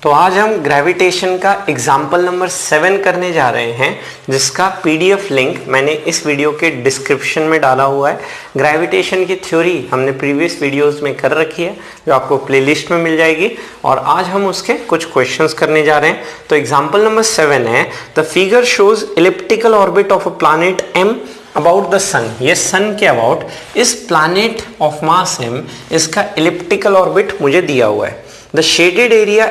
तो आज हम ग्रेविटेशन का एग्जाम्पल नंबर 7 करने जा रहे हैं, जिसका पीडीएफ लिंक मैंने इस वीडियो के डिस्क्रिप्शन में डाला हुआ है। ग्रेविटेशन की थ्योरी हमने प्रीवियस वीडियोस में कर रखी है, जो आपको प्लेलिस्ट में मिल जाएगी, और आज हम उसके कुछ क्वेश्चंस करने जा रहे हैं। तो एग्जाम्पल नंबर 7 है, the figure shows elliptical orbit of a planet M about the sun. ये सन के अबाउट इस प्लैनेट ऑफ मास एम, इसका इलिप्टिकल ऑर्बिट मुझे दिया हुआ है। द शेडेड एरिया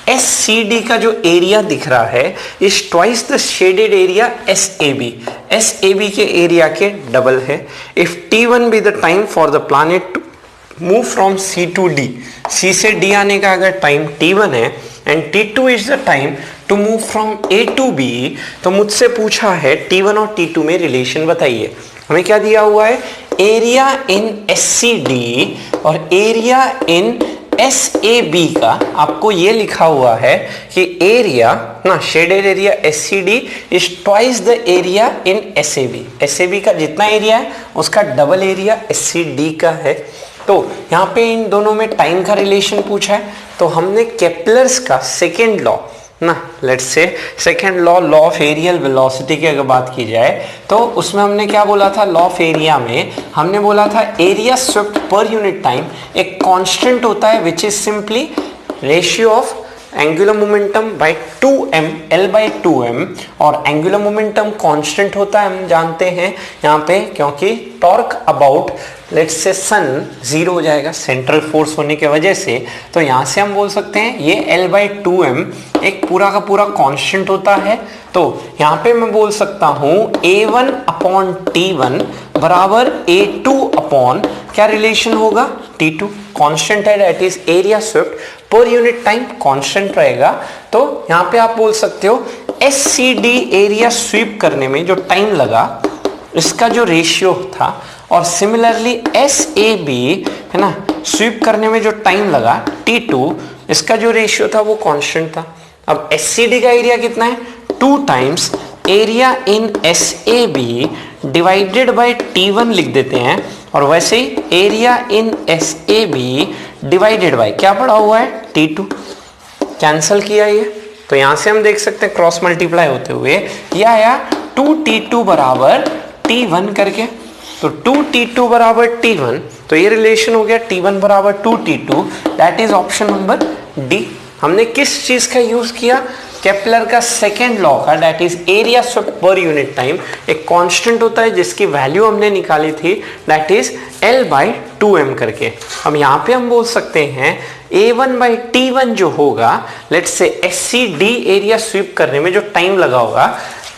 SCD का जो एरिया दिख रहा है is twice the shaded area SAB के एरिया के डबल है। If T1 be the time for the planet to move from C to D, C से D आने का अगर टाइम T1 है and T2 is the time to move from A to B, तो मुझसे पूछा है T1 और T2 में रिलेशन बताइए। हमें क्या दिया हुआ है, एरिया इन SCD और एरिया इन SAB का आपको ये लिखा हुआ है कि एरिया ना shaded area SCD is twice the area in SAB का जितना एरिया है उसका डबल एरिया SCD का है। तो यहाँ पे इन दोनों में टाइम का रिलेशन पूछा है, तो हमने केपलर्स का सेकेंड लॉ ना, let's say second law of areal velocity की अगर बात की जाए तो उसमें हमने क्या बोला था, लॉ ऑफ एरिया में हमने बोला था area swept per unit time एक कांस्टेंट होता है which is simply ratio of angular momentum by 2m L by 2m, और एंगुलर मोमेंटम कांस्टेंट होता है हम जानते हैं यहाँ पे, क्योंकि टॉर्क अबाउट लेट्स से सन 0 हो जाएगा सेंट्रल फोर्स होने की वजह से। तो यहाँ से हम बोल सकते हैं ये L by 2m एक पूरा का पूरा कांस्टेंट होता है। तो यहाँ पे मैं बोल सकता हूँ A1 अपॉन T1 बराबर A2 अपॉन क्या रिलेशन होगा, T2 कांस्टेंट है, that is area swept per unit time constant रहेगा। तो यहाँ पे आप बोल सकते हो SCD एरिया स्वीप करने में जो टाइम लगा इसका जो रेशियो था, और सिमिलरली SAB है ना स्वीप करने में जो टाइम लगा T2 इसका जो रेशियो था वो कांस्टेंट था। अब SCD का एरिया कितना है, 2 times area in SAB divided by T1 लिख देते हैं, और वैसे ही area in SAB divided by क्या पड़ा हुआ है, T2 कैंसल किया ये, तो यहां से हम देख सकते हैं क्रॉस मल्टीप्लाई होते हुए यह आया 2T2 बराबर T1 करके। तो 2T2 बराबर T1, तो ये रिलेशन हो गया T1 बराबर 2T2, that is option number D. हमने किस चीज का यूज किया, केपलर का सेकेंड लॉ का, that is area swept per unit time एक कांस्टेंट होता है जिसकी वैल्यू हमने निकाली थी, that is L by 2m करके। अब यहाँ पे हम बोल सकते हैं A1 by T1 जो होगा, let's say SCD area SVEEP करने में जो टाइम लगा होगा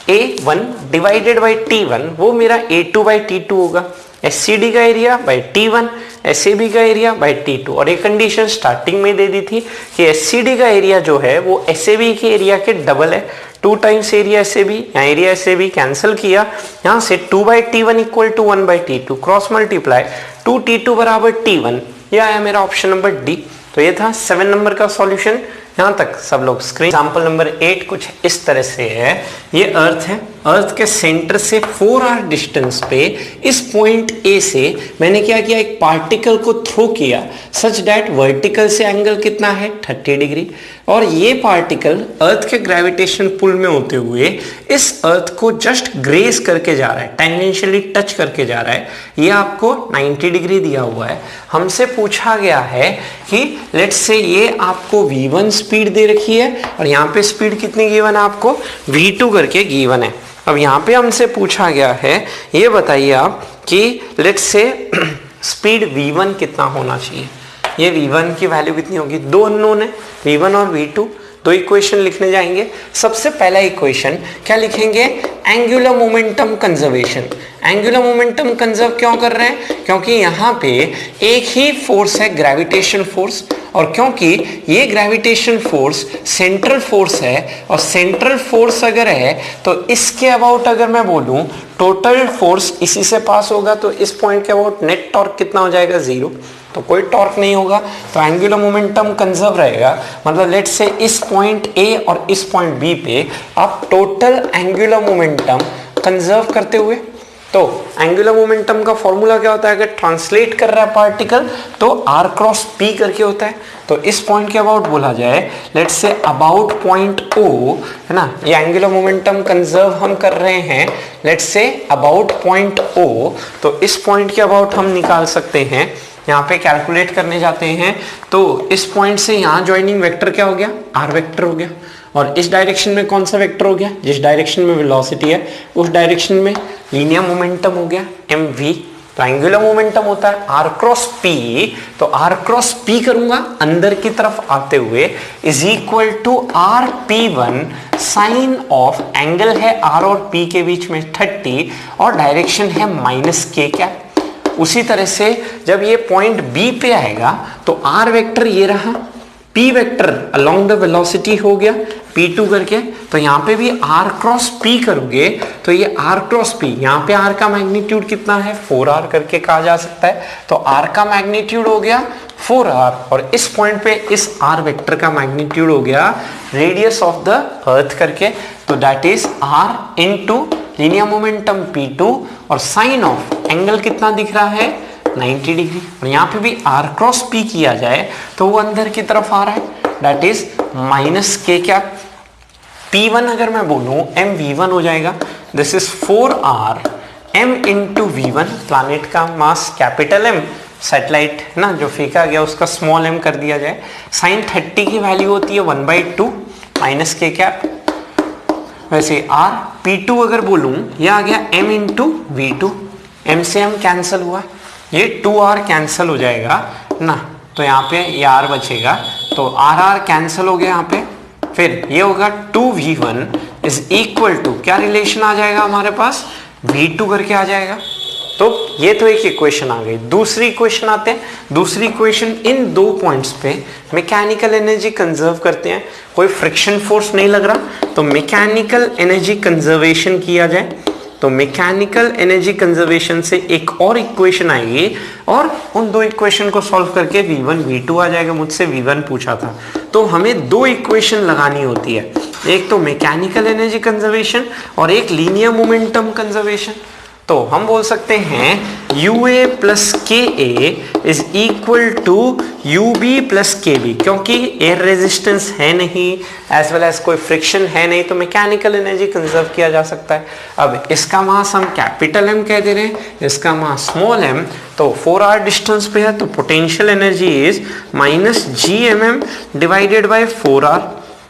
A1 डिवाइडेड बाई T1 वो मेरा A2 by T2 होगा, SCD का एरिया बाई T1 SAB का एरिया बाई T2, और एक कंडीशन स्टार्टिंग में दे दी थी कि SCD का एरिया जो है वो SAB के एरिया के डबल है, 2 टाइम्स एरिया SAB, यहाँ एरिया SAB कैंसिल किया, यहाँ से 2 by T1 equal to 1 by T2 cross multiply 2T2 बराबर T1, यह आया मेरा ऑप्शन नंबर डी। तो ये था 7 नंबर का सॉल्यूशन। यहाँ तक सब लोग स्क्रीन। एग्जाम्पल नंबर 8 कुछ इस तरह से है, ये अर्थ है, अर्थ के सेंटर से 4r डिस्टेंस पे इस पॉइंट A से मैंने क्या किया, एक पार्टिकल को थ्रो किया सच दैट वर्टिकल से एंगल कितना है 30 डिग्री, और ये पार्टिकल अर्थ के ग्रेविटेशन पुल में होते हुए इस अर्थ को जस्ट ग्रेस करके जा रहा है, टेंजेंशियली टच करके जा रहा है, ये आपको 90 डिग्री दिया हुआ है। हमसे पूछा गया है कि लेट्स से ये आपको v1 स्पीड दे रखी है, और यहाँ पे स्पीड कितनी गिवन है आपको, v2 करके गिवन है। अब यहाँ पे हमसे पूछा गया है, ये बताइए आप कि लेट्स से स्पीड v1 कितना होना चाहिए, ये v1 की वैल्यू कितनी होगी, 2 अननोन है v1 और v2, 2 इक्वेशन लिखने जाएंगे। सबसे पहला इक्वेशन क्या लिखेंगे, angular momentum conservation. Angular momentum conserve क्यों कर रहे हैं, क्योंकि यहाँ पे एक ही फोर्स है ग्रेविटेशन फोर्स, और क्योंकि ये ग्रेविटेशन फोर्स सेंट्रल फोर्स है, और सेंट्रल फोर्स अगर है तो इसके अबाउट अगर मैं बोलूं टोटल फोर्स इसी से पास होगा, तो इस पॉइंट के अबाउट नेट टॉर्क कितना हो जाएगा, 0, तो कोई टॉर्क नहीं होगा, तो एंगुलर मोमेंटम कंजर्व रहेगा। मतलब लेट्स से इस पॉइंट A और इस पॉइंट B पे आप टोटल एंगुलर मोमेंटम कंजर्व करते हुए तो एंगुलर मोमेंटम का फॉर्मूला क्या होता है, अगर ट्रांसलेट कर रहा है पार्टिकल तो r क्रॉस p करके होता है। तो इस पॉइंट के अबाउट बोला जाए, let's say about point O है ना, ये एंगुलर मोमेंटम कंजर्व हम कर रहे हैं, let's say about point O। तो इस पॉइंट के अबाउट हम निकाल सकते हैं, यहाँ पे कैलकुलेट करने जाते हैं तो इस पॉइंट से यहाँ ज्वाइनिंग वेक्टर क्या हो गया, r वेक्टर हो गया। और इस डायरेक्शन में कौन सा वेक्टर हो गया, जिस डायरेक्शन में वेलोसिटी है उस डायरेक्शन में लीनियर मोमेंटम हो गया mv। तो एंगुलर मोमेंटम होता है r क्रॉस p, तो r क्रॉस p करूंगा अंदर की तरफ आते हुए is equal to rp1 sine of, angle है r और p के बीच में 30 और डायरेक्शन है माइनस k कैप। उसी तरह से जब ये पॉइंट B पे आएगा तो r वेक्टर ये रहा, p vector along the velocity हो गया p2 करके, तो यहाँ पे भी r क्रॉस p करोगे तो ये r क्रॉस p, यहाँ पे r का मैग्नीट्यूड कितना है 4r करके कहा जा सकता है। तो r का मैग्नीट्यूड हो गया 4r और इस पॉइंट पे इस r वेक्टर का मैग्नीट्यूड हो गया रेडियस ऑफ द अर्थ करके, तो that is r into linear momentum p2 और साइन ऑफ एंगल कितना दिख रहा है 90 डिग्री। और यहाँ पे भी r क्रॉस p किया जाए तो वो अंदर की तरफ आ रहा है, that is minus k cap. p1 अगर मैं बोलूं mv1 हो जाएगा, this is 4r m into v1, planet का मास कैपिटल M, सैटेलाइट है ना जो फेंका गया उसका स्मॉल m कर दिया जाए, साइन 30 की वैल्यू होती है 1/2 माइनस k कैप। वैसे r p2 अगर बोलूं ये आ गया m इंटू v2, m से m कैंसिल हुआ, ये 2r कैंसिल हो जाएगा ना, तो यहाँ पे ये r बचेगा, तो r कैंसिल हो गया यहाँ पे, फिर ये होगा 2v1 इज इक्वल टू, क्या रिलेशन आ जाएगा हमारे पास v2 करके आ जाएगा। तो ये तो एक इक्वेशन आ गई। दूसरी इक्वेशन आते हैं, दूसरी इक्वेशन इन दो पॉइंट्स पे मैकेनिकल एनर्जी कंजर्व करते हैं, कोई फ्रिक्शन फोर्स नहीं लग रहा तो मैकेनिकल एनर्जी कंजर्वेशन किया जाए। तो मैकेनिकल एनर्जी कंजर्वेशन से एक और इक्वेशन आएगी और उन दो इक्वेशन को सॉल्व करके v1 v2 आ जाएगा। मुझसे v1 पूछा था, तो हमें दो इक्वेशन लगानी होती है, एक तो मैकेनिकल एनर्जी कंजर्वेशन और एक लीनियर मोमेंटम कंजर्वेशन। तो हम बोल सकते हैं UA plus KA is equal to UB plus KB, क्योंकि एयर रेजिस्टेंस है नहीं एज वेल एज कोई फ्रिक्शन है नहीं, तो मैकेनिकल एनर्जी कंजर्व किया जा सकता है। अब इसका मास हम कैपिटल M कह दे रहे हैं, इसका मास स्मॉल m, तो 4r डिस्टेंस पे है तो potential energy is minus GMM divided by 4r।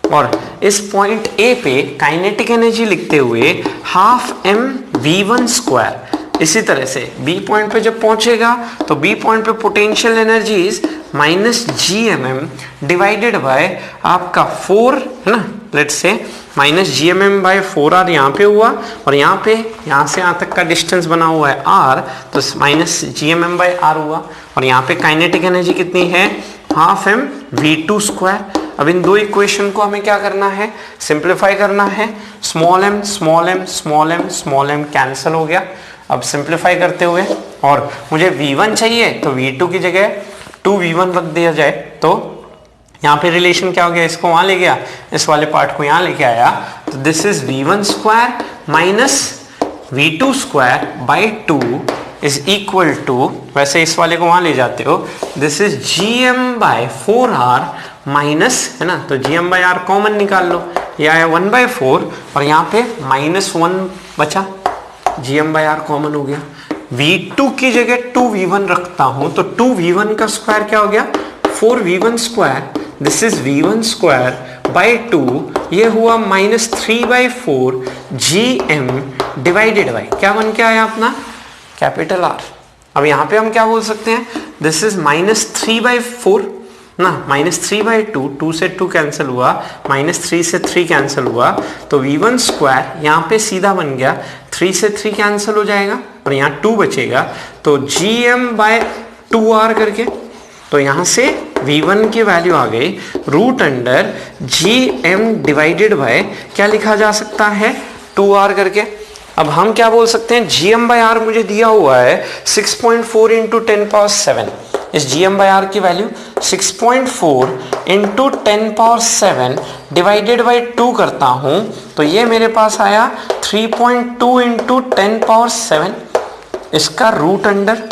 और इस पॉइंट A पे काइनेटिक एनर्जी लिखते हुए हाफ m v1 स्क्वायर। इसी तरह से B पॉइंट पे जब पहुंचेगा तो B पॉइंट पे potential energy is minus GMM divided by आपका 4 है ना, let's say minus GMM bye 4r यहाँ पे हुआ, और यहाँ पे यहाँ से यहाँ तक का डिस्टेंस बना हुआ है r, तो माइनस GMM बाय r हुआ। और यहाँ पे काइनेटिक एनर्जी कितनी है हाफ m v2 स्क्वायर। अब इन दो इक्वेशन को हमें क्या करना है, सिंप्लीफाई करना है, small m small m small m small m cancel हो गया। अब सिंप्लीफाई करते हुए, और मुझे v1 चाहिए तो v2 की जगह 2v1 रख दिया जाए, तो यहाँ पे रिलेशन क्या हो गया, इसको वहां ले गया, इस वाले पार्ट को यहाँ लेके आया, तो this is v1 square minus v2 square by 2 is equal to, वैसे इस वाले को वहां ले जाते हो, this is gm by 4r minus, है ना, तो gm बाय r कॉमन निकाल लो, ये आया 1/4 और यहाँ पे -1 बचा, gm बाय r कॉमन हो गया। v2 की जगह 2v1 रखता हूं तो 2v1 का स्क्वायर क्या हो गया 4v1 square, this is v1 square by 2, ये हुआ -3/4 gm डिवाइडेड बाय, क्या बन के आया अपना कैपिटल R। अब यहाँ पे हम क्या बोल सकते हैं, दिस इज -3/4 ना, -3/2, 2 से 2 कैंसिल हुआ, -3 से 3 कैंसिल हुआ, तो v1 स्क्वायर यहाँ पे सीधा बन गया, 3 से 3 कैंसिल हो जाएगा और यहाँ 2 बचेगा, तो gm बाय 2r करके, तो यहाँ से v1 की वैल्यू आ गई root under gm divided by क्या लिखा जा सकता है 2r करके। अब हम क्या बोल सकते हैं, gm बाय r मुझे दिया हुआ है 6.4 इंटू 10⁻⁷, इस gm बाय r की वैल्यू 6.4 इंटू 10⁻⁷ डिवाइडेड बाई 2 करता हूं, तो ये मेरे पास आया 3.2 इंटू 10⁻⁷। इसका रूट अंडर,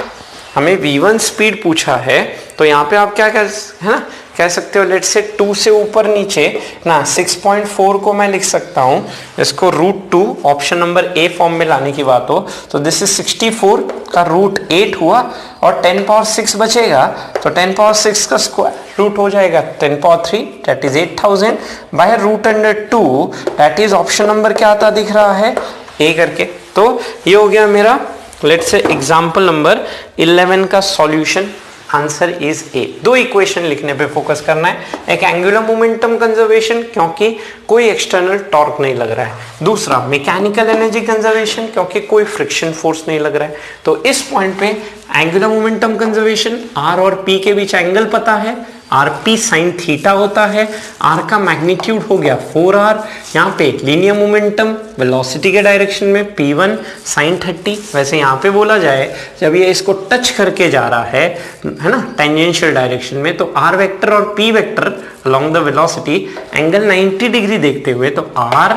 हमें v1 स्पीड पूछा है तो यहाँ पे आप क्या कह सकते हो, लेट्स से 2 से ऊपर नीचे ना 6.4 को मैं लिख सकता हूँ इसको √2, ऑप्शन नंबर ए फॉर्म में लाने की बात हो तो दिस इज 64 का √8 हुआ और 10 पावर 6 बचेगा तो 10 पावर 6 का स्क्वायर रूट हो जाएगा 10 power 3 that is 8000 by √2 that is option number क्या आता दिख रहा है ए करके। तो ये हो गया मेरा लेट्स से एग्जांपल नंबर 11 का सॉल्यूशन, आंसर इज ए। दो इक्वेशन लिखने पे फोकस करना है, एक एंगुलर मोमेंटम कंजर्वेशन क्योंकि कोई एक्सटर्नल टॉर्क नहीं लग रहा है, दूसरा मैकेनिकल एनर्जी कंजर्वेशन क्योंकि कोई फ्रिक्शन फोर्स नहीं लग रहा है। तो इस पॉइंट पे एंगुलर मोमेंटम कंजर्वेशन, आर और पी के बीच एंगल पता है, आर पी साइन थीटा होता है, आर का मैग्नीट्यूड हो गया 4r, यहाँ पे लीनियर मोमेंटम वेलोसिटी के डायरेक्शन में p1 साइन 30। वैसे यहाँ पे बोला जाए जब ये इसको टच करके जा रहा है ना टेंजेंशियल डायरेक्शन में, तो r वेक्टर और p vector along the velocity angle 90 degree देखते हुए तो r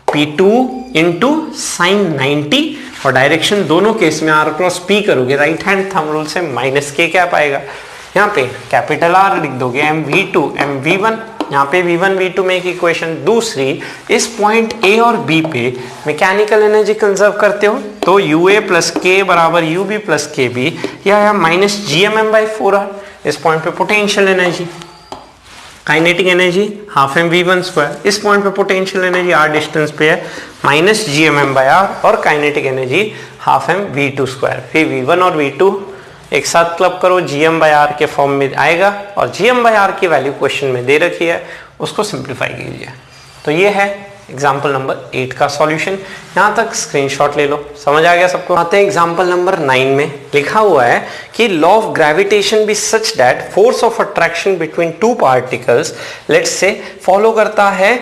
p2 इंटू साइन 90 और डायरेक्शन दोनों केस में r क्रॉस p करोगे राइट हैंड थंब रूल से माइनस के क्या पाएगा, यहाँ पे कैपिटल R लिख दोगे mv2 mv1, यहाँ पे v1 v2 में एक इक्वेशन। दूसरी, इस पॉइंट A और B पे मैकेनिकल एनर्जी कंजर्व करते हो तो ua प्लस के बराबर ub प्लस के बी या माइनस gmm/4r। इस पॉइंट पे potential energy, kinetic energy half mv1 square, इस पॉइंट पे पोटेंशियल एनर्जी r डिस्टेंस पे है माइनस gmm/r और kinetic energy half mv2 square. फिर v1 और v2 एक साथ क्लब करो, gm/r के फॉर्म में आएगा और gm/r की वैल्यू क्वेश्चन में दे रखी है, उसको सिंप्लीफाई कीजिए। तो ये है एग्जाम्पल नंबर 8 का सॉल्यूशन। यहाँ तक स्क्रीनशॉट ले लो, समझ आ गया सबको। आते हैं एग्जाम्पल नंबर 9 में, लिखा हुआ है कि law of gravitation be such that force of attraction between two particles let's say follow करता है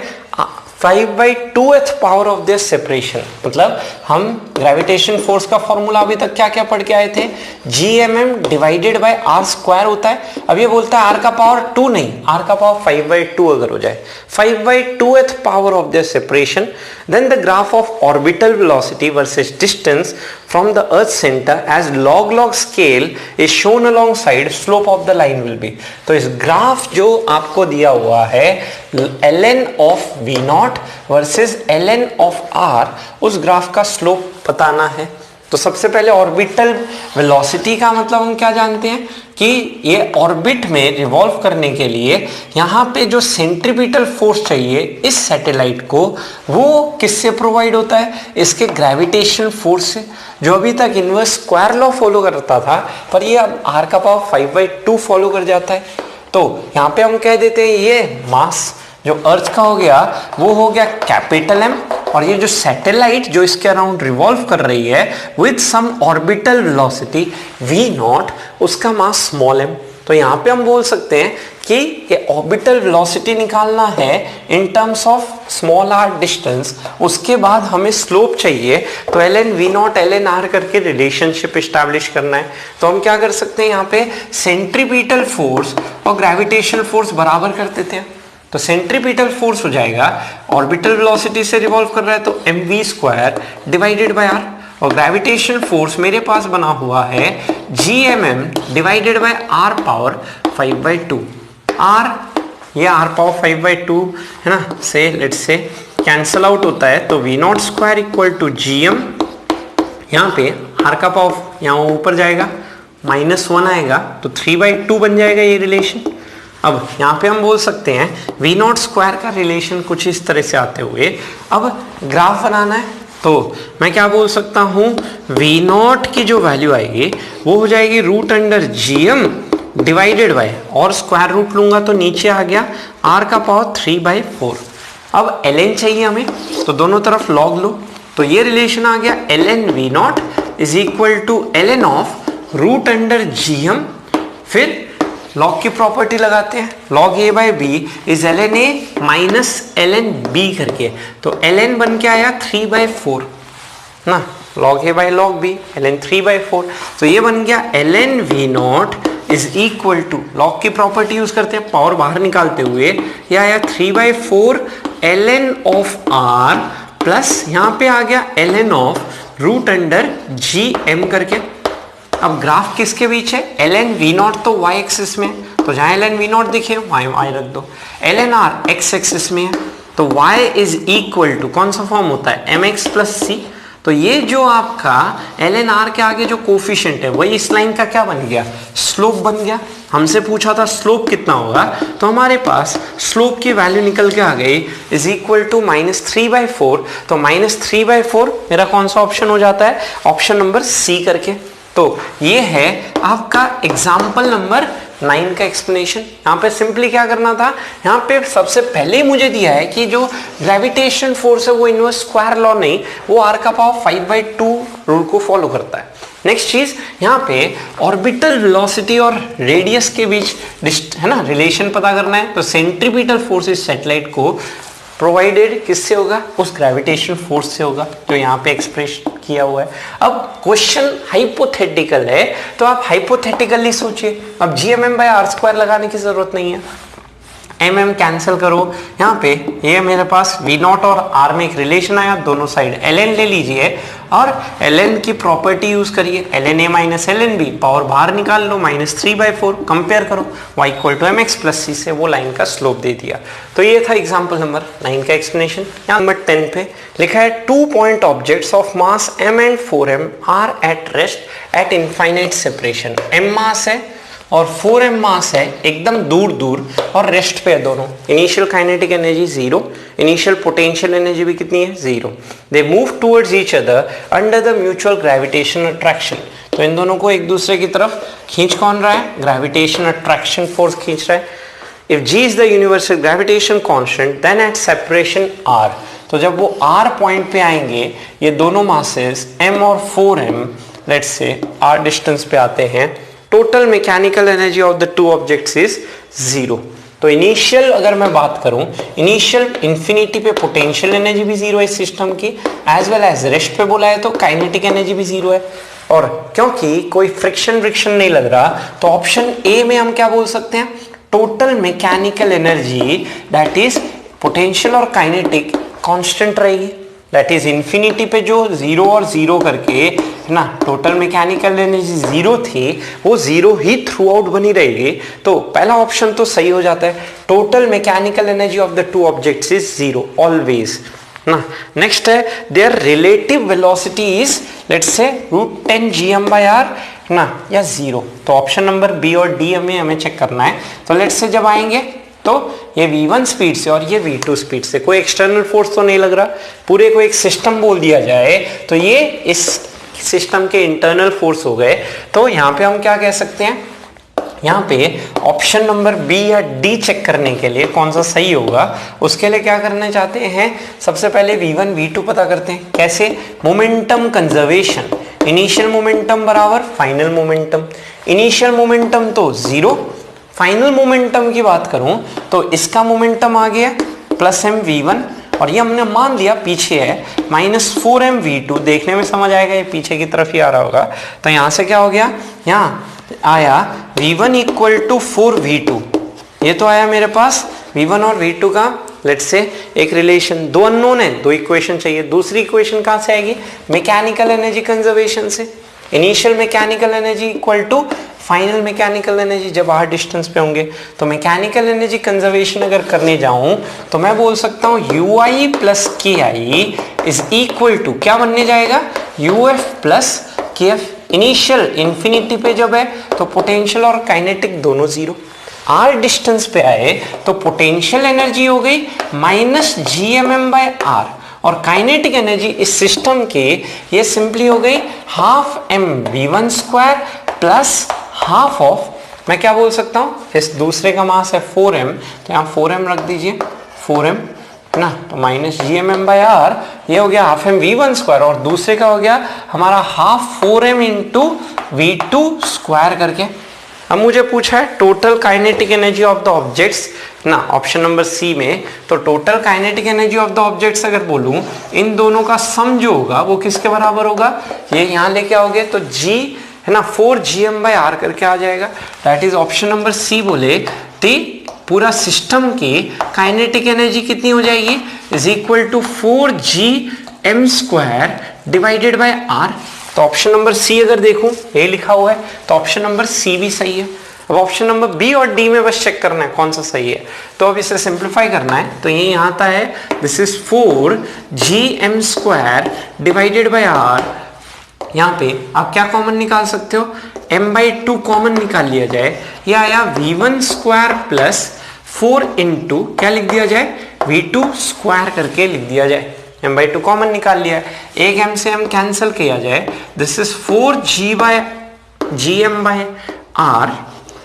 5/2th power of their separation. मतलब हम ग्रेविटेशन फोर्स का फॉर्मूला अभी तक क्या क्या पढ़ के आए थे, gmm divided by r square होता है। अब ये बोलता है r का पावर 2 नहीं, r का पावर 5/2 अगर हो जाए, 5/2th power of their separation, then the graph of orbital velocity versus distance from the earth centre as log scale is shown alongside slope of the line will be. तो इस graph जो आपको दिया हुआ है ln of v0 versus ln of r, उस graph का slope बताना है। तो सबसे पहले ऑर्बिटल वेलोसिटी का मतलब हम क्या जानते हैं कि ये ऑर्बिट में रिवॉल्व करने के लिए यहाँ पे जो सेंट्रीपिटल फोर्स चाहिए इस सैटेलाइट को, वो किससे प्रोवाइड होता है, इसके ग्रेविटेशनल फोर्स से, जो अभी तक इनवर्स स्क्वायर लॉ फॉलो करता था पर ये अब r का पावर 5/2 फॉलो कर जाता है। तो यहाँ पे हम कह देते हैं ये मास जो अर्थ का हो गया वो हो गया कैपिटल M, और ये जो सैटेलाइट जो इसके अराउंड रिवॉल्व कर रही है with some orbital velocity v0, उसका मास स्मॉल m। तो यहाँ पे हम बोल सकते हैं कि ये ऑर्बिटल वेलोसिटी निकालना है in terms of small r distance, उसके बाद हमें स्लोप चाहिए तो ln v0 ln r करके रिलेशनशिप एस्टैब्लिश करना है। तो हम क्या कर सकते हैं, यहाँ पे सेंट्रीपिटल फोर्स और ग्रेविटेशनल फोर्स बराबर कर देते हैं। तो सेंट्रीपिटल फोर्स हो जाएगा, ऑर्बिटल वेलोसिटी से रिवॉल्व कर रहा है तो mv square divided by r, और ग्रेविटेशनल फोर्स मेरे पास बना हुआ है gmm divided by r power 5/2। r ये r पावर 5/2 है ना, से लेट्स से कैंसल आउट होता है तो v0 square equal to gm, यहाँ पे r का पावर यहाँ ऊपर जाएगा -1 आएगा तो 3/2 बन जाएगा ये रिलेशन। अब यहाँ पे हम बोल सकते हैं v0 स्क्वायर का रिलेशन कुछ इस तरह से आते हुए अब ग्राफ बनाना है, तो मैं क्या बोल सकता हूँ, v0 की जो वैल्यू आएगी वो हो जाएगी √gm डिवाइडेड बाय, और स्क्वायर रूट लूंगा तो नीचे आ गया r का पावर 3/4। अब ln चाहिए हमें तो दोनों तरफ log लो, तो ये रिलेशन आ गया ln v0 is equal to ln of √gm, फिर लॉग की प्रॉपर्टी लगाते हैं, log a by b is ln a minus ln b करके, तो ln बन के आया 3/4 ना, log a by log b ln 3/4, तो ये बन गया ln v0 is equal to, log की प्रॉपर्टी यूज करते हैं पावर बाहर निकालते हुए, ये आया 3/4 ln ऑफ r प्लस यहाँ पे आ गया ln of root under g m करके। अब ग्राफ किसके बीच है, एल एन वी नॉट तो वाई एक्सिस में, तो जहां एल एन वी नॉट दिखे वाई वाई रख दो, L N R X axis में है, तो y इज इक्वल टू कौन सा फॉर्म होता है, एम एक्स प्लस सी। तो ये जो आपका एल एन आर के आगे जो कोफिशिएंट है वही इस लाइन का क्या बन गया, स्लोप बन गया। हमसे पूछा था स्लोप कितना होगा, तो हमारे पास स्लोप की वैल्यू निकल के आ गई इज इक्वल टू -3/4। तो -3/4 मेरा कौन सा ऑप्शन हो जाता है, ऑप्शन नंबर सी करके। तो ये है आपका एग्जाम्पल नंबर 9 का एक्सप्लेनेशन। यहाँ पे सिंपली क्या करना था, यहाँ पे सबसे पहले मुझे दिया है कि जो ग्रेविटेशन फोर्स है वो इनवर्स स्क्वायर लॉ नहीं, वो r का पावर 5/2 रूल को फॉलो करता है। नेक्स्ट चीज, यहाँ पे ऑर्बिटल वेलोसिटी और रेडियस के बीच है ना रिलेशन पता करना है, तो सेंट्रीपिटल फोर्स इस सैटेलाइट को प्रोवाइडेड किससे होगा, उस ग्रेविटेशन फोर्स से होगा जो यहाँ पे एक्सप्रेस किया हुआ है। अब क्वेश्चन हाइपोथेटिकल है तो आप हाइपोथेटिकली सोचिए। अब GMM/r² लगाने की जरूरत नहीं है, mm कैंसिल करो। यहाँ पे ये मेरे पास v नॉट और r में एक रिलेशन आया, दोनों साइड ln ले लीजिए और ln की प्रॉपर्टी यूज करिए, ln a - ln b, power बाहर निकाल लो, -3/4 कंपेयर करो y = mx + c से वो लाइन का स्लोप दे दिया। तो ये था एग्जांपल नंबर 9 का एक्सप्लेनेशन। यहाँ नंबर 10 पे लिखा है 2 point objects of mass m and 4m are at rest at infinite separation. m mass है और 4m मास है, एकदम दूर दूर और रेस्ट पे है दोनों। Initial kinetic energy 0, initial potential energy भी कितनी है, 0। They move towards each other under the mutual gravitation attraction. तो इन दोनों को एक दूसरे की तरफ खींच कौन रहा है, ग्रेविटेशन अट्रैक्शन फोर्स खींच रहा है। If g is the universal gravitation constant then at separation r, तो जब वो r पॉइंट पे आएंगे ये दोनों मासेस m और 4m let's say r distance पे आते हैं, total mechanical energy of the two objects is 0। तो इनिशियल अगर मैं बात करूं, इनिशियल इंफिनिटी पे पोटेंशियल एनर्जी भी 0 है इस सिस्टम की, एज वेल एज रेस्ट पे बोला है तो काइनेटिक एनर्जी भी 0 है। और क्योंकि कोई फ्रिक्शन नहीं लग रहा, तो ऑप्शन ए में हम क्या बोल सकते हैं, total mechanical energy that is potential और काइनेटिक कांस्टेंट रहेगी। दैट इज इंफिनिटी पे जो 0 और 0 करके है ना टोटल मैकेनिकल एनर्जी 0 थी, वो 0 ही थ्रू आउट बनी रहेगी। तो पहला ऑप्शन तो सही हो जाता है, total mechanical energy of the two objects is 0 always ना। नेक्स्ट है there relative velocity is let's say √10 gm/r ना या 0। तो ऑप्शन नंबर बी और डी हमें चेक करना है। तो लेट्स से जब आएंगे तो ये v1 स्पीड से और ये v2 स्पीड से, कोई एक्सटर्नल फोर्स तो नहीं लग रहा, पूरे को एक सिस्टम बोल दिया जाए तो ये इस सिस्टम के इंटरनल फोर्स हो गए। तो यहाँ पे हम क्या कह सकते हैं, यहाँ पे ऑप्शन नंबर बी या डी चेक करने के लिए कौन सा सही होगा, उसके लिए क्या करना चाहते हैं, सबसे पहले v1 v2 पता करते हैं। कैसे, मोमेंटम कंजर्वेशन, इनिशियल मोमेंटम बराबर फाइनल मोमेंटम। इनिशियल मोमेंटम तो 0, फाइनल मोमेंटम की बात करूं तो इसका मोमेंटम आ गया +m v1 और ये हमने मान लिया पीछे है -4m v2, देखने में समझ आएगा ये पीछे की तरफ ही आ रहा होगा। तो यहां से क्या हो गया, यहाँ आया v1 = 4v2, ये तो आया मेरे पास v1 और v2 का लेट्स से एक रिलेशन, दो अननोन है, दो इक्वेशन चाहिए। दूसरी इक्वेशन कहां से आएगी, मैकेनिकल एनर्जी कंजर्वेशन से। Initial mechanical energy equal to final mechanical energy जब r डिस्टेंस पे होंगे। तो मैकेनिकल एनर्जी कंजर्वेशन अगर करने जाऊं तो मैं बोल सकता हूं ui + ki is equal to क्या बनने जाएगा, uf + kf। इनिशियल इंफिनिटी पे जब है तो पोटेंशियल और काइनेटिक दोनों 0, r डिस्टेंस पे आए तो पोटेंशियल एनर्जी हो गई -gmm/r और काइनेटिक एनर्जी इस सिस्टम के ये सिंपली हो गई ½ v1² हाफ ऑफ, मैं क्या बोल सकता हूँ, इस दूसरे का मास है 4m तो यहाँ 4m रख दीजिए, 4m ना, तो -gmm/r ये हो गया ½ v1² और दूसरे का हो गया हमारा ½ 4m × v2² करके। अब मुझे पूछा है total kinetic energy of the objects ना, ऑप्शन नंबर सी में। तो total kinetic energy of the objects अगर बोलूं, इन दोनों का सम जो होगा वो किसके बराबर होगा, ये यहाँ लेके आओगे तो g है ना 4gm/r करके आ जाएगा। That is option number C बोले टी पूरा सिस्टम की काइनेटिक एनर्जी कितनी हो जाएगी, is equal to 4gm² divided by R. तो ऑप्शन नंबर सी अगर देखूं ए लिखा हुआ है तो ऑप्शन नंबर सी भी सही है। अब ऑप्शन नंबर बी और डी में बस चेक करना है कौन सा सही है। तो अब इसे सिंप्लीफाई करना है तो ये यहाँ आता है this is 4gm² divided by R. यहाँ पे आप क्या कॉमन निकाल सकते हो, m/2 कॉमन निकाल लिया जाए, या आया v1² प्लस 4 इंटू क्या लिख दिया जाए v2² करके लिख दिया जाए। m/2 कॉमन निकाल लिया है, एक m से m कैंसिल किया जाए, दिस इज 4gm/r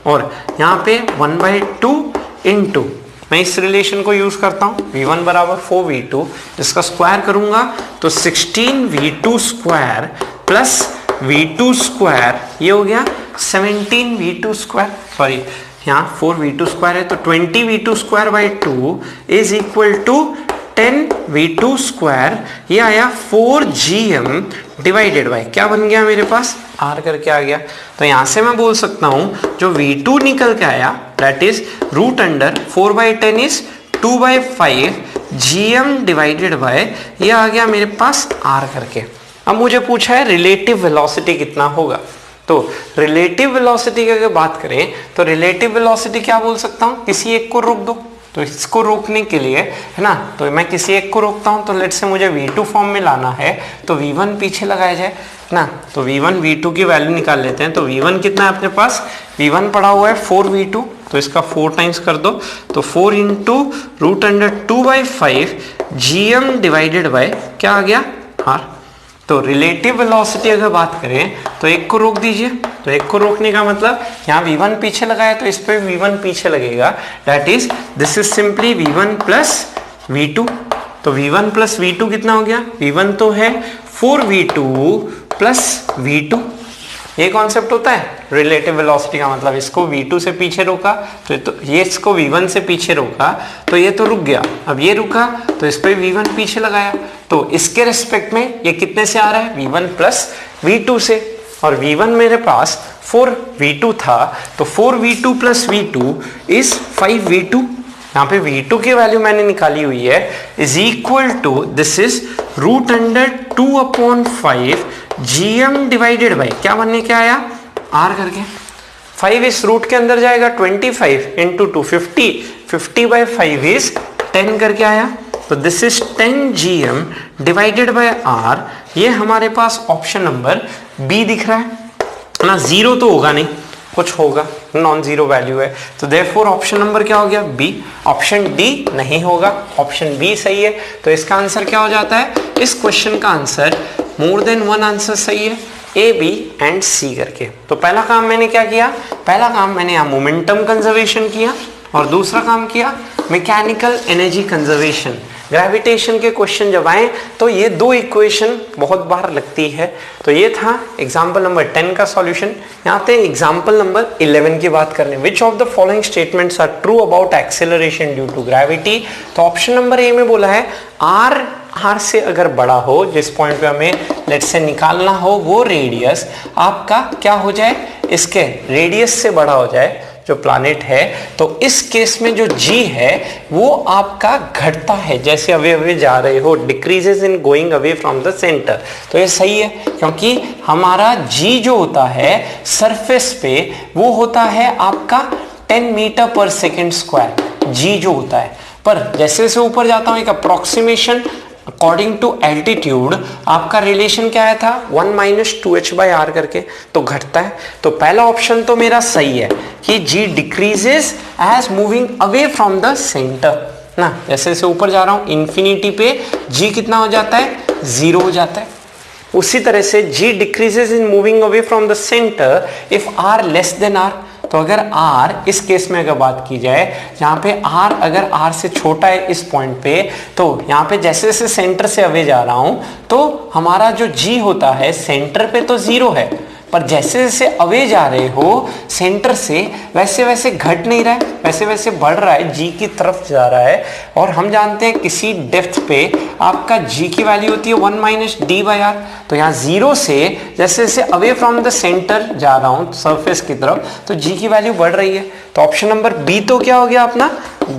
और यहाँ पे 1/2 इंटू मैं इस रिलेशन को यूज करता हूँ v1 बराबर 4v2, जिसका स्क्वायर करूंगा तो 16v2² प्लस v2², ये हो गया 17v2², सॉरी यहाँ 4v2² है तो 20v2²/2 is equal to 10v2², ये आया 4gm डिवाइडेड बाय क्या बन गया मेरे पास r करके आ गया। तो यहां से मैं बोल सकता हूं जो v2 निकल के आया that is √4/10 is 2/5 gm divided bye ये आ गया मेरे पास r करके। अब मुझे पूछा है रिलेटिव वेलोसिटी कितना होगा। तो रिलेटिव वेलोसिटी की अगर बात करें तो रिलेटिव वेलोसिटी क्या बोल सकता हूं, किसी एक को रोक दो। तो इसको रोकने के लिए है ना, तो मैं किसी एक को रोकता हूं तो लेट्स से मुझे v2 फॉर्म में लाना है तो v1 पीछे लगाया जाए ना। तो v1 v2 की वैल्यू निकाल लेते हैं। तो v1 कितना है अपने पास, v1 पड़ा हुआ है 4v2, तो इसका 4 टाइम्स कर दो तो 4 इंटू √2/5 gm डिवाइडेड बाय क्या आ गया r। तो रिलेटिव वेलोसिटी अगर बात करें तो एक को रोक दीजिए, तो एक को रोकने का मतलब यहाँ v1 पीछे लगाया तो इस पे v1 पीछे लगेगा, that is this is simply v1 plus v2। तो v1 प्लस v2 कितना हो गया, v1 तो है 4v2 प्लस v2, ये कॉन्सेप्ट होता है रिलेटिव वेलोसिटी का मतलब इसको v2 से पीछे रोका तो ये इसको v1 से पीछे रोका तो ये तो रुक गया, अब ये रुका तो इस पे v1 पीछे लगाया तो इसके रिस्पेक्ट में ये कितने से आ रहा है v1 प्लस v2 से, और v1 मेरे पास 4v2 था तो 4v2 plus v2 is 5v2। यहाँ पे v2 की वैल्यू मैंने निकाली हुई है is equal to this is √2/5 gm divided by क्या बनने क्या आया r करके। 5 इस रूट के अंदर जाएगा 25 इंटू 2 50/5 इज 10 करके आया तो this is 10 gm divided by r। ये हमारे पास ऑप्शन नंबर बी दिख रहा है ना, जीरो तो होगा नहीं, कुछ होगा, नॉन जीरो वैल्यू है तो देयरफॉर ऑप्शन नंबर क्या हो गया बी। ऑप्शन डी नहीं होगा, ऑप्शन बी सही है। तो इसका आंसर क्या हो जाता है, इस क्वेश्चन का answer more than one answer सही है, ए बी एंड सी करके। तो पहला काम मैंने क्या किया, पहला काम मैंने यहाँ मोमेंटम कंजर्वेशन किया और दूसरा काम किया मैकेनिकल एनर्जी कंजर्वेशन। ग्रेविटेशन के क्वेश्चन जब आए तो ये दो इक्वेशन बहुत बार लगती है। तो ये था एग्जाम्पल नंबर 10 का सॉल्यूशन। यहाँ पे एग्जाम्पल नंबर 11 की बात करने, which of the following statements are true about acceleration due to gravity. तो ऑप्शन नंबर ए में बोला है आर से अगर बड़ा हो, जिस पॉइंट पे हमें लेट्स से निकालना हो वो रेडियस आपका क्या हो जाए, इसके रेडियस से बड़ा हो जाए जो प्लैनेट है, तो इस केस में जो g है वो आपका घटता है जैसे अवे अवे जा रहे हो, decreases in going away from the centre. तो ये सही है क्योंकि हमारा g जो होता है सरफेस पे वो होता है आपका 10 मीटर पर सेकेंड स्क्वायर g जो होता है, पर जैसे जैसे ऊपर जाता हूं एक अप्रोक्सीमेशन अकॉर्डिंग टू एल्टीट्यूड आपका रिलेशन क्या आया था 1 - 2h/r करके, तो घटता है। तो पहला ऑप्शन तो मेरा सही है कि g decreases as moving away from the centre ना, जैसे जैसे ऊपर जा रहा हूं इन्फिनिटी पे g कितना हो जाता है, 0 हो जाता है। उसी तरह से g decreases in moving away from the centre if r less than r। तो अगर r इस केस में अगर बात की जाए जहाँ पे r अगर r से छोटा है इस पॉइंट पे, तो यहाँ पे जैसे जैसे सेंटर से अवे जा रहा हूं तो हमारा जो g होता है सेंटर पे तो 0 है, पर जैसे जैसे अवे जा रहे हो सेंटर से वैसे वैसे घट नहीं रहा है, वैसे वैसे बढ़ रहा है, g की तरफ जा रहा है। और हम जानते हैं किसी डेप्थ पे आपका g की वैल्यू होती है 1 - d/r। तो यहाँ 0 से जैसे जैसे अवे फ्रॉम द सेंटर जा रहा हूँ सरफेस की तरफ तो g की वैल्यू बढ़ रही है। तो ऑप्शन नंबर बी तो क्या हो गया अपना,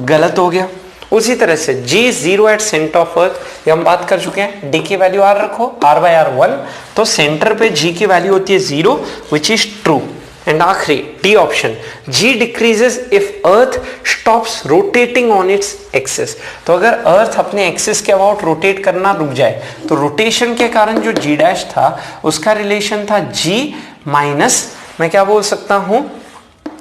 गलत हो गया। उसी तरह से g zero at centre of earth, ये हम बात कर चुके हैं। d की वैल्यू r रखो, r/r 1, तो सेंटर पे g की वैल्यू होती है 0 विच इज ट्रू। एंड आखिरी D option, g decreases if earth stops rotating on its axis. तो अगर अर्थ अपने एक्सिस के अबाउट रोटेट करना रुक जाए तो रोटेशन के कारण जो g डैश था उसका रिलेशन था g माइनस, मैं क्या बोल सकता हूं,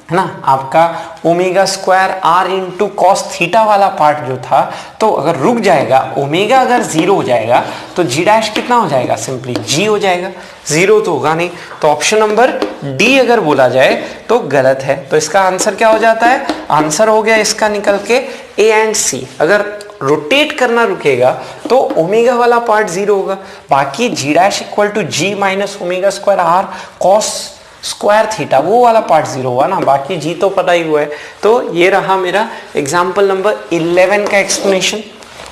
है ना, आपका omega square r into cos theta वाला पार्ट जो था, तो अगर रुक जाएगा, ओमेगा अगर 0 हो जाएगा तो g डैश कितना हो जाएगा, सिंपली g हो जाएगा, 0 तो होगा नहीं। तो ऑप्शन नंबर डी अगर बोला जाए तो गलत है। तो इसका आंसर क्या हो जाता है, आंसर हो गया इसका निकल के ए एंड सी। अगर रोटेट करना रुकेगा तो ओमेगा वाला पार्ट 0 होगा, बाकी g dash equal to g minus omega square r cos square theta वो वाला पार्ट 0 हुआ ना, बाकी जी तो पता ही हुआ है। तो ये रहा मेरा एग्जाम्पल नंबर 11 का एक्सप्लेनेशन।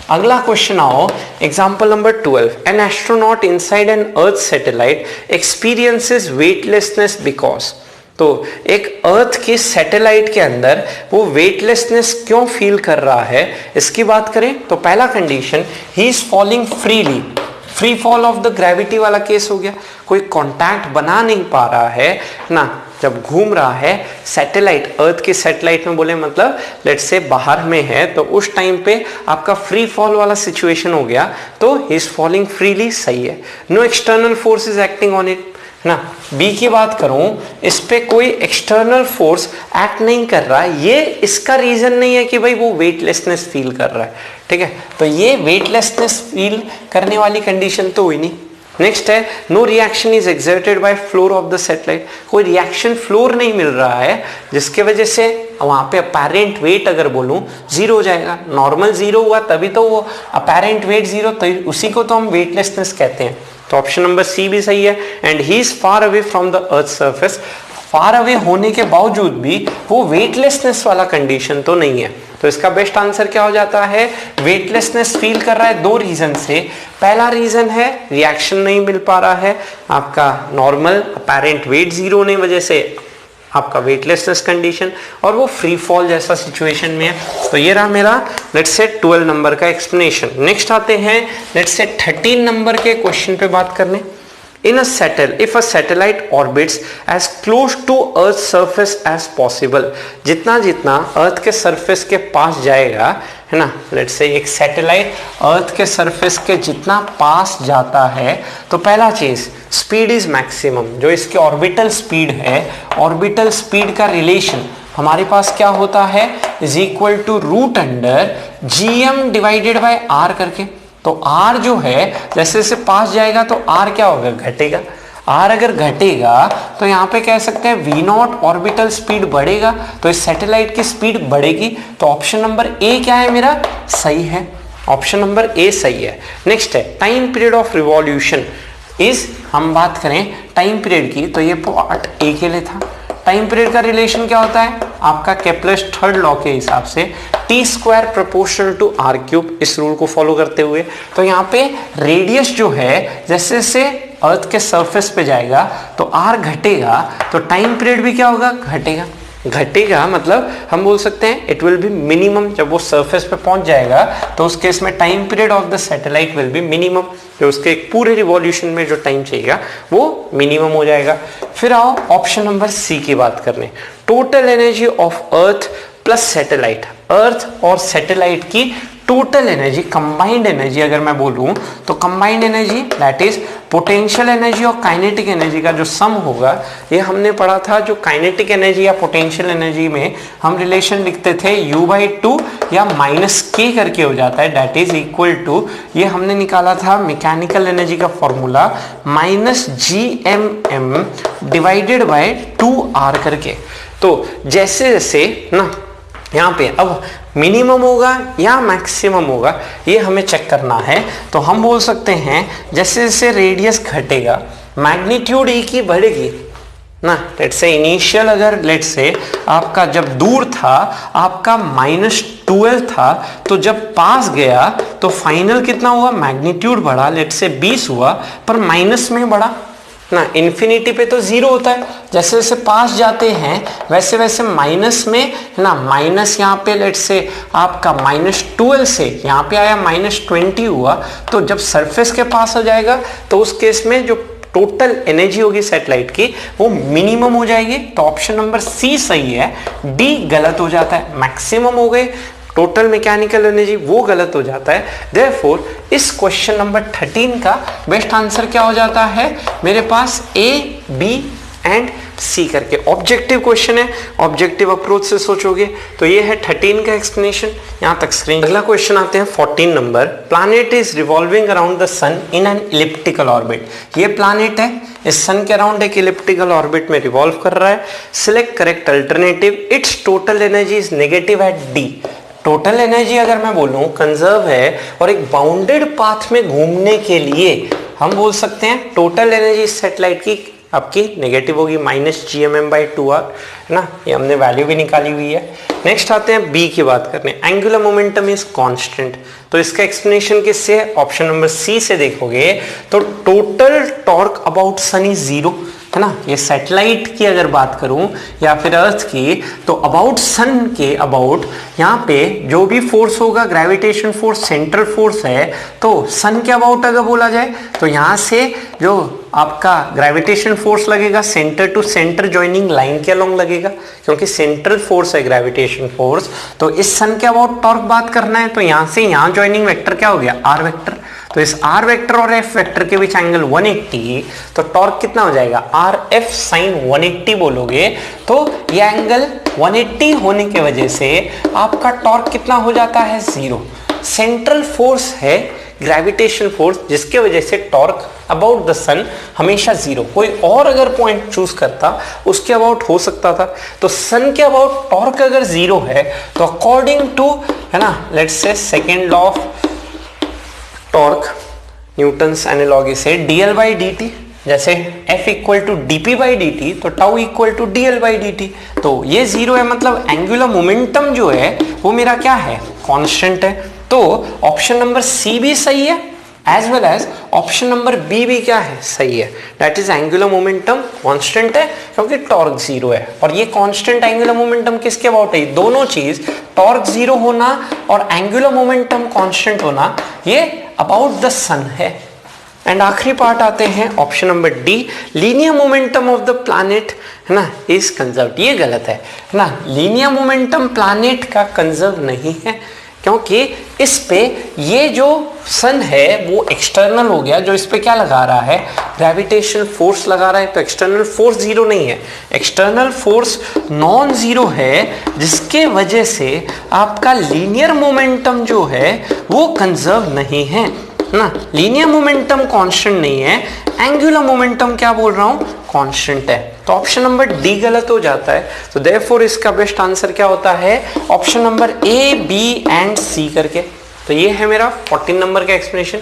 अगला क्वेश्चन आओ, example number 12। An astronaut inside N earth satellite experiences weightlessness because. तो एक अर्थ के सैटेलाइट के अंदर वो वेटलेसनेस क्यों फील कर रहा है, इसकी बात करें तो पहला condition, he is falling freely, free fall of the gravity वाला केस हो गया, कोई कांटेक्ट बना नहीं पा रहा है ना, जब घूम रहा है सैटेलाइट, अर्थ के सैटेलाइट में बोले मतलब लेट्स से बाहर में है, तो उस टाइम पे आपका फ्री फॉल वाला सिचुएशन हो गया, तो ही इज फॉलिंग फ्रीली, सही है। No external force is acting on it, है ना। बी की बात करूं, इस पे कोई एक्सटर्नल फोर्स एक्ट नहीं कर रहा, ये इसका रीजन नहीं है कि भाई वो वेटलेसनेस फील कर रहा है, ठीक है। तो ये वेटलेसनेस फील करने वाली कंडीशन तो हुई नहीं। नेक्स्ट है, no reaction is exerted by floor of the satellite, कोई रिएक्शन फ्लोर नहीं मिल रहा है जिसके वजह से वहां पे अपेरेंट वेट अगर बोलूं 0 हो जाएगा। नॉर्मल 0 हुआ तभी तो वो अपेरेंट वेट 0, तो उसी को तो हम वेटलेसनेस कहते हैं। तो ऑप्शन नंबर सी भी सही है। And he is far away from the earth surface, far away होने के बावजूद भी वो वेटलेसनेस वाला कंडीशन तो नहीं है। तो इसका बेस्ट आंसर क्या हो जाता है, वेटलेसनेस फील कर रहा है दो रीजन से। पहला रीजन है रिएक्शन नहीं मिल पा रहा है, आपका नॉर्मल अपेरेंट वेट 0 होने वजह से आपका वेटलेसनेस कंडीशन, और वो फ्री फॉल जैसा सिचुएशन में है। तो ये रहा मेरा लेट्स से 12 नंबर का एक्सप्लेनेशन। नेक्स्ट आते हैं लेट्स से 13 नंबर के क्वेश्चन पे बात करने। if a satellite orbits as close to Earth's surface as possible, जितना जितना अर्थ के सरफेस के पास जाएगा, है ना, लेट्स से एक सैटेलाइट अर्थ के सरफेस के जितना पास जाता है, तो पहला चीज स्पीड इज मैक्सिमम, जो इसके ऑर्बिटल स्पीड है, ऑर्बिटल स्पीड का रिलेशन हमारे पास क्या होता है, is equal to root under gm divided by r करके। तो r जो है जैसे जैसे पास जाएगा तो r क्या होगा, घटेगा। r अगर घटेगा तो यहाँ पे कह सकते हैं v0 ऑर्बिटल स्पीड बढ़ेगा, तो इस सैटेलाइट की स्पीड बढ़ेगी। तो ऑप्शन नंबर ए क्या है मेरा, सही है, ऑप्शन नंबर ए सही है। नेक्स्ट है time period of revolution is, हम बात करें टाइम पीरियड की तो ये पार्ट ए के लिए था। टाइम पीरियड का रिलेशन क्या होता है आपका, केप्लर्स थर्ड लॉ के हिसाब से T square proportional to R cube, इस रूल को फॉलो करते हुए। तो यहाँ पे रेडियस जो है जैसे जैसे अर्थ के सरफेस पे जाएगा तो आर घटेगा, तो टाइम पीरियड भी क्या होगा, घटेगा। घटेगा मतलब हम बोल सकते हैं इट विल बी मिनिमम, जब वो सरफेस पे पहुंच जाएगा तो उस केस में time period of the satellite will be minimum, जो उसके एक पूरे रिवॉल्यूशन में जो टाइम चाहिएगा वो मिनिमम हो जाएगा। फिर आओ ऑप्शन नंबर सी की बात करने। Total energy of earth plus satellite, earth और सैटेलाइट की टोटल एनर्जी, कंबाइंड एनर्जी अगर मैं बोलूं तो combined energy that is potential energy और काइनेटिक एनर्जी का जो सम होगा, ये हमने पढ़ा था। जो काइनेटिक एनर्जी या पोटेंशियल एनर्जी में हम रिलेशन लिखते थे u/2 या -k करके हो जाता है, दैट इज इक्वल टू, ये हमने निकाला था मैकेनिकल एनर्जी का formula -gmm divided by 2r करके। तो जैसे जैसे ना यहाँ पे अब मिनिमम होगा या मैक्सिमम होगा ये हमें चेक करना है। तो हम बोल सकते हैं जैसे जैसे रेडियस घटेगा मैग्नीट्यूड ई की बढ़ेगी ना। लेट्स से इनिशियल अगर लेट्स से आपका जब दूर था आपका -12 था, तो जब पास गया तो फाइनल कितना हुआ, मैग्नीट्यूड बढ़ा, लेट्स से 20 हुआ पर माइनस में बढ़ा, ना, इन्फिनिटी पे तो जीरो होता है, जैसे जैसे पास जाते हैं वैसे वैसे माइनस में है ना, माइनस यहाँ पे लेट्स से आपका -12 से यहाँ पे आया -20 हुआ, तो जब सरफेस के पास आ जाएगा तो उस केस में जो टोटल एनर्जी होगी सैटेलाइट की वो मिनिमम हो जाएगी। तो ऑप्शन नंबर सी सही है, डी गलत हो जाता है। मैक्सिमम हो गए टोटल मैकेनिकल एनर्जी, वो गलत हो जाता है। देयरफॉर इस क्वेश्चन नंबर 13 का बेस्ट आंसर क्या हो जाता है मेरे पास, ए, बी एंड सी करके। ऑब्जेक्टिव क्वेश्चन है, ऑब्जेक्टिव अप्रोच से सोचोगे तो ये है 13 का एक्सप्लेनेशन, यहां तक स्क्रीन। अगला क्वेश्चन आते हैं 14 नंबर। Planet is revolving around the sun in an elliptical orbit. ये प्लैनेट है, इस सन के अराउंड एक इलिप्टिकल ऑर्बिट में रिवॉल्व कर रहा है। Select correct alternative, its total energy is negative at D. Total energy अगर मैं बोलूं कंजर्व है और एक बाउंडेड पाथ में घूमने के लिए हम बोल सकते हैं टोटल एनर्जी सैटेलाइट की आपकी नेगेटिव होगी -gmm/2r, है ना, ये हमने वैल्यू भी निकाली हुई है। नेक्स्ट आते हैं बी की बात करने, एंगुलर मोमेंटम इज कांस्टेंट। तो इसका एक्सप्लेनेशन किससे है, ऑप्शन नंबर सी से देखोगे तो total torque about sun is zero, है ना। ये सैटेलाइट की अगर बात करूं या फिर अर्थ की, तो अबाउट सन के अबाउट यहाँ पे जो भी फोर्स होगा ग्रेविटेशन फोर्स सेंट्रल फोर्स है, तो सन के अबाउट अगर बोला जाए तो यहाँ से जो आपका ग्रेविटेशन फोर्स लगेगा centre to centre joining line के अलोंग लगेगा, क्योंकि सेंट्रल फोर्स है ग्रेविटेशन फोर्स। तो इस सन के अबाउट टॉर्क बात करना है तो यहाँ से यहाँ जॉइनिंग वेक्टर क्या हो गया, आर वेक्टर। तो इस आर वेक्टर और एफ वेक्टर के बीच एंगल 180, तो टॉर्क कितना हो जाएगा, आर एफ साइन 180 बोलोगे तो ये एंगल 180 होने के वजह से आपका टॉर्क कितना हो जाता है, जीरो। सेंट्रल फोर्स है ग्रेविटेशन फोर्स, जिसके वजह से टॉर्क अबाउट द सन हमेशा जीरो। कोई और अगर पॉइंट चूज करता उसके अबाउट हो सकता था, तो सन के अबाउट टॉर्क अगर जीरो है तो अकॉर्डिंग टू, है ना, let's say second law of torque, Newton's analogy से dl/dt, जैसे F इक्वल टू dp/dt तो टाउ इक्वल टू dl/dt। तो ये जीरो है, मतलब एंगुलर मोमेंटम जो है वो मेरा क्या है, कांस्टेंट है। तो ऑप्शन नंबर सी भी सही है as well as option number B भी क्या है, सही है। That is angular momentum constant है क्योंकि टॉर्क जीरो है। और ये कांस्टेंट एंगुलर मोमेंटम किसके अबाउट है, दोनों चीज, टॉर्क जीरो होना और एंगुलर मोमेंटम कांस्टेंट होना, ये अबाउट द सन है। एंड आखिरी पार्ट आते हैं option number D, linear momentum of the planet, है ना, इज कंजर्व्ड। ये गलत है ना, लीनियर मोमेंटम प्लैनेट का कंजर्व नहीं है, क्योंकि इस पे ये जो सन है वो एक्सटर्नल हो गया, जो इस पे क्या लगा रहा है, ग्रेविटेशन फोर्स लगा रहा है। तो एक्सटर्नल फोर्स जीरो नहीं है, एक्सटर्नल फोर्स नॉन जीरो है, जिसके वजह से आपका लीनियर मोमेंटम जो है वो कंजर्व नहीं है ना। लीनियर मोमेंटम कांस्टेंट नहीं है, एंगुलर मोमेंटम क्या बोल रहा हूं, कांस्टेंट है। तो ऑप्शन नंबर डी गलत हो जाता है। तो देयरफॉर इसका बेस्ट आंसर क्या होता है, option number A, B and C करके। तो ये है मेरा 14 नंबर का एक्सप्लेनेशन।